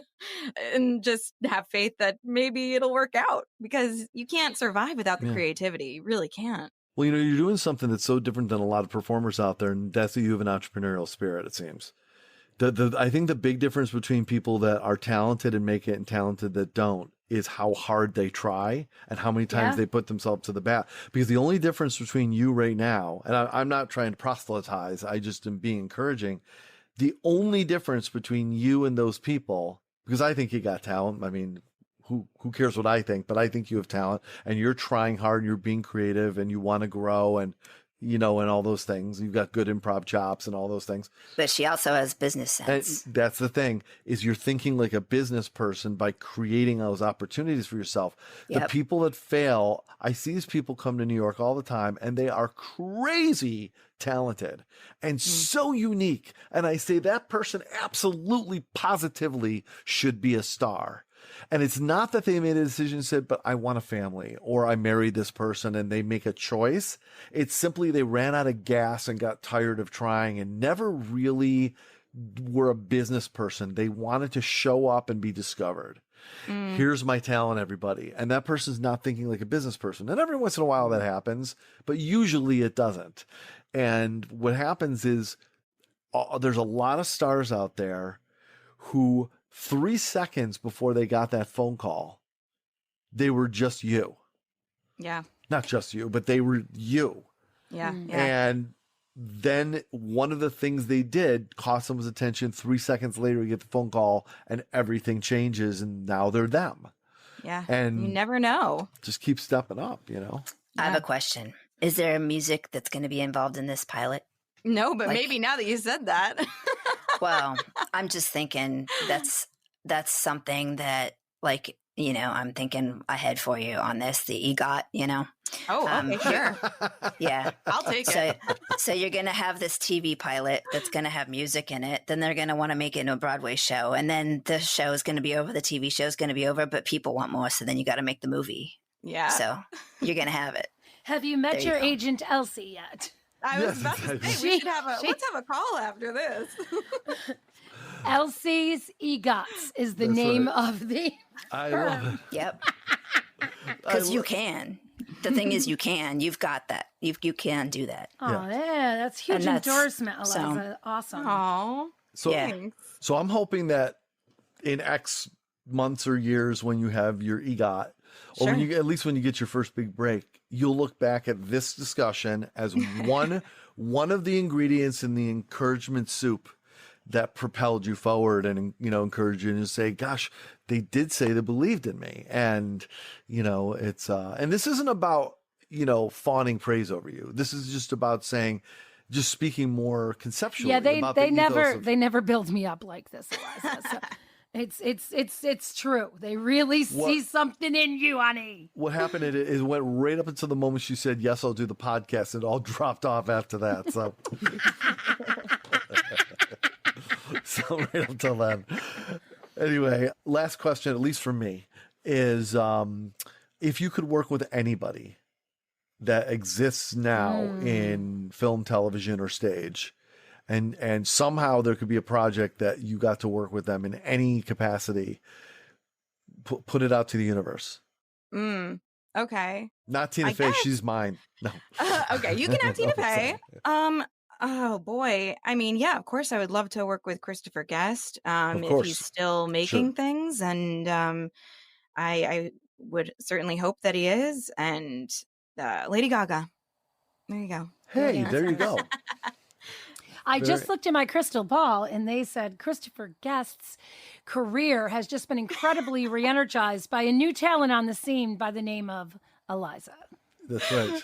and just have faith that maybe it'll work out, because you can't survive without the creativity. You really can't. Well, you're doing something that's so different than a lot of performers out there, and that's that you have an entrepreneurial spirit, it seems. I think the big difference between people that are talented and make it and talented that don't is how hard they try and how many times they put themselves to the bat. Because the only difference between you right now, and I'm not trying to proselytize, I just am being encouraging. The only difference between you and those people, because I think you got talent. I mean, who cares what I think, but I think you have talent and you're trying hard and you're being creative and you want to grow and, you know, and all those things. You've got good improv chops and all those things. But she also has business sense. And that's the thing, is you're thinking like a business person by creating those opportunities for yourself. The people that fail, I see these people come to New York all the time and they are crazy talented and so unique. And I say that person absolutely positively should be a star. And it's not that they made a decision and said, but I want a family, or I married this person, and they make a choice. It's simply they ran out of gas and got tired of trying and never really were a business person. They wanted to show up and be discovered. Here's my talent, everybody. And that person's not thinking like a business person. And every once in a while that happens, but usually it doesn't. And what happens is there's a lot of stars out there who 3 seconds before they got that phone call, they were just you. Yeah. Not just you, but they were you. Yeah. And then one of the things they did caught someone's attention. 3 seconds later, you get the phone call and everything changes and now they're them. Yeah. And you never know. Just keep stepping up, you know? I have a question. Is there music that's going to be involved in this pilot? No, but maybe now that you said that. Well, I'm just thinking that's something that, like, you know, I'm thinking ahead for you on this, the EGOT, you know. Oh, okay, sure. Yeah. I'll take it. So you're going to have this TV pilot that's going to have music in it. Then they're going to want to make it into a Broadway show. And then the show is going to be over. The TV show is going to be over, but people want more. So then you got to make the movie. Yeah. So you're going to have it. Have you met your agent, Elsie, yet? I was about to say, let's have a call after this. Elsie's EGOTs is the name of the... I love it. Yep. Because you can. The thing is, you can. You've got that. You can do that. Oh, yeah, that's huge endorsement, Eliza. Awesome. Oh, So I'm hoping that in X months or years when you have your EGOT, or when you, at least when you get your first big break, you'll look back at this discussion as one of the ingredients in the encouragement soup that propelled you forward and, you know, encouraged you to say, gosh, they did say they believed in me. And, you know, it's, and this isn't about, you know, fawning praise over you. This is just about saying, just speaking more conceptually. Yeah, about they never build me up like this, Eliza. So it's true. They really see something in you, honey. What happened is it went right up until the moment she said, yes, I'll do the podcast. It all dropped off after that. So, so right up until then. Anyway, last question, at least for me, is if you could work with anybody that exists now in film, television, or stage, and somehow there could be a project that you got to work with them in any capacity, put it out to the universe. Okay. Not Tina Fey, she's mine. No. Okay, you can have Tina Fey. Oh boy. I mean, yeah, of course I would love to work with Christopher Guest. If he's still making things, and I would certainly hope that he is. And Lady Gaga. There you go. Hey, there you go. I just looked at my crystal ball and they said Christopher Guest's career has just been incredibly re-energized by a new talent on the scene by the name of Eliza. That's right.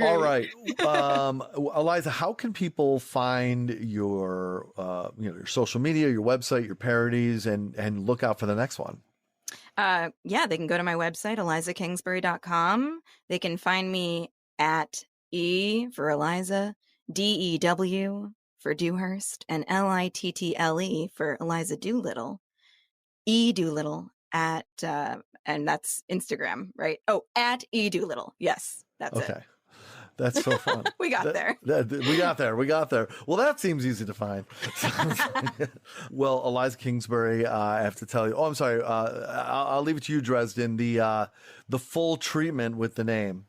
All right. Eliza, how can people find your, your social media, your website, your parodies, and look out for the next one? Yeah, they can go to my website, elizakingsbury.com. They can find me at E for Eliza, DEW for Dewhurst, and LITTLE for Eliza Doolittle. E Doolittle at, and that's Instagram, right? Oh, at E Doolittle. Yes, that's it. Okay. That's so fun. We got there. We got there. Well, that seems easy to find. Well, Eliza Kingsbury, I have to tell you. Oh, I'm sorry. I'll leave it to you, Dresden. The full treatment with the name.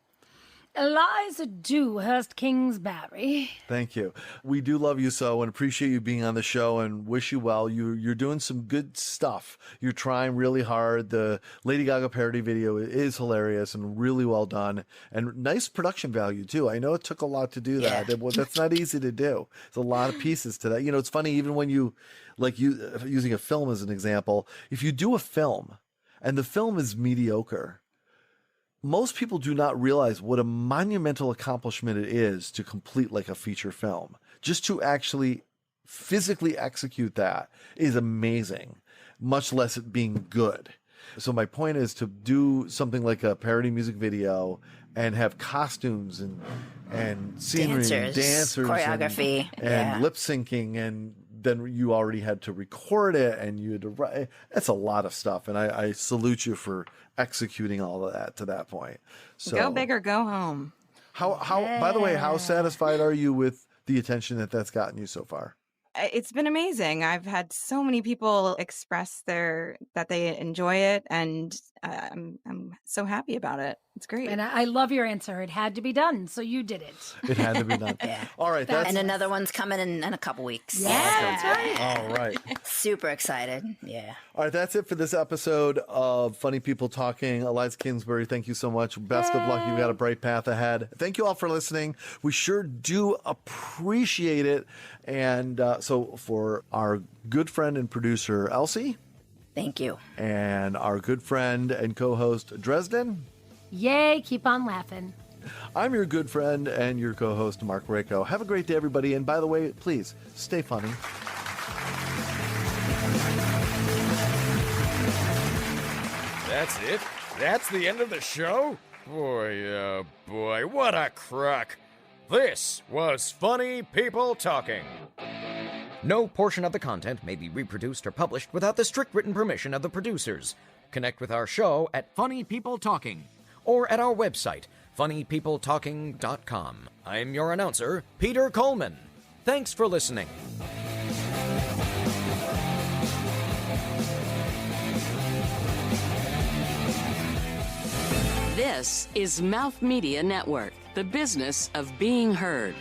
Eliza Dewhurst Kingsbury. Thank you. We do love you so and appreciate you being on the show and wish you well. You're doing some good stuff. You're trying really hard. The Lady Gaga parody video is hilarious and really well done and nice production value too. I know it took a lot to do that. Yeah. That's not easy to do. There's a lot of pieces to that. You know, it's funny, even when using a film as an example, if you do a film and the film is mediocre, most people do not realize what a monumental accomplishment it is to complete like a feature film. Just to actually physically execute that is amazing, much less it being good. So my point is to do something like a parody music video and have costumes and scenery, dancers, choreography, and lip syncing, and then you already had to record it and you had to write. That's a lot of stuff, and I salute you for executing all of that to that point. So Go big or go home. How by the way, how satisfied are you with the attention that's gotten you so far? It's been amazing. I've had so many people express that they enjoy it, and I'm so happy about it. It's great. And I love your answer. It had to be done, so you did it. It had to be done. Yeah. All right. And another one's coming in a couple weeks. Yeah, that's right. All right. Super excited. Yeah. All right, that's it for this episode of Funny People Talking. Eliza Kingsbury, thank you so much. Best of luck. You've got a bright path ahead. Thank you all for listening. We sure do appreciate it. And so for our good friend and producer, Elsie. Thank you. And our good friend and co-host, Dresden. Yay, keep on laughing. I'm your good friend and your co-host, Mark Rako. Have a great day, everybody. And by the way, please stay funny. That's it? That's the end of the show? Boy, oh boy, what a crock. This was Funny People Talking. No portion of the content may be reproduced or published without the strict written permission of the producers. Connect with our show at Funny People Talking or at our website, funnypeopletalking.com. I'm your announcer, Peter Coleman. Thanks for listening. This is Mouth Media Network, the business of being heard.